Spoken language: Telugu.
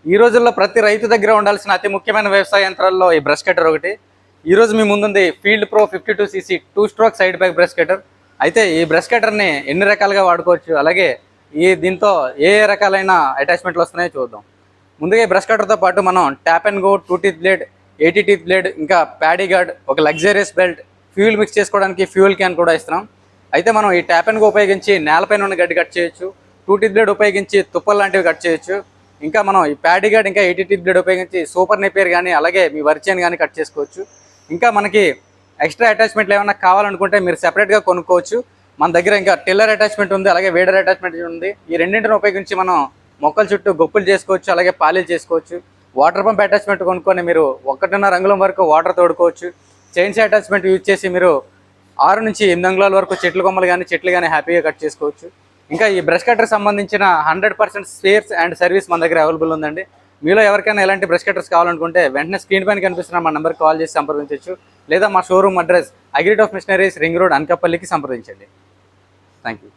ఈ రోజుల్లో ప్రతి రైతు దగ్గర ఉండాల్సిన అతి ముఖ్యమైన వ్యవసాయ యంత్రాల్లో ఈ బ్రష్ కటర్ ఒకటి. ఈ రోజు మీ ముందుంది field pro 52cc two stroke side back brush cutter. అయితే ఈ బ్రష్ కటర్ని ఎన్ని రకాలుగా వాడుకోవచ్చు, అలాగే దీంతో ఏ రకాలైన అటాచ్మెంట్లు వస్తున్నాయో చూద్దాం. ముందుగా ఈ బ్రష్ కటర్తో పాటు మనం tap and go, 2 teeth blade, 80 teeth blade, ఇంకా ప్యాడీ గార్డ్, ఒక లగ్జరియస్ బెల్ట్, ఫ్యూల్ మిక్స్ చేసుకోవడానికి ఫ్యూల్ క్యాన్ కూడా ఇస్తున్నాం. అయితే మనం ఈ ట్యాప్ అండ్ గో ఉపయోగించి నేలపైన ఉన్న గడ్డి కట్ చేయొచ్చు, 2 టీత్ బ్లేడ్ ఉపయోగించి తుప్పలు లాంటివి కట్ చేయొచ్చు. ఇంకా మనం ఈ ప్యాడీ గార్డ్, ఇంకా 80 టీత్ బ్లేడ్ ఉపయోగించి సూపర్ నేపియర్ కానీ అలాగే మీ వరిచేను కానీ కట్ చేసుకోవచ్చు. ఇంకా మనకి ఎక్స్ట్రా అటాచ్మెంట్లు ఏమైనా కావాలనుకుంటే మీరు సెపరేట్గా కొనుక్కోవచ్చు. మన దగ్గర ఇంకా టిల్లర్ అటాచ్మెంట్ ఉంది, అలాగే వేడర్ అటాచ్మెంట్ ఉంది. ఈ రెండింటిని ఉపయోగించి మనం మొక్కల చుట్టూ గొప్పులు చేసుకోవచ్చు, అలాగే పాలీలు చేసుకోవచ్చు. వాటర్ పంప్ అటాచ్మెంట్ కొనుక్కొని మీరు 1.5 అంగుళం వరకు వాటర్ తోడుకోవచ్చు. చైన్స్ అటాచ్మెంట్ యూజ్ చేసి మీరు 6 నుంచి 8 అంగుళాల వరకు చెట్లు కొమ్మలు కానీ చెట్లు కానీ హ్యాపీగా కట్ చేసుకోవచ్చు. ఇంకా ఈ బ్రష్ కటర్ సంబంధించిన 100% స్పేర్స్ అండ్ సర్వీస్ మన దగ్గర అవైలబుల్ ఉందండి. మీలో ఎవరికైనా ఎలాంటి బ్రష్ కటర్స్ కావాలనుకుంటే వెంటనే స్క్రీన్ పైన కనిపిస్తున్న మా నెంబర్కి కాల్ చేసి సంప్రదించవచ్చు, లేదా మా షోరూమ్ అడ్రస్ అగ్రిట్ ఆఫ్ మిషనరీస్, రింగ్ రోడ్, అనకాపల్లికి సంప్రదించండి. Thank you.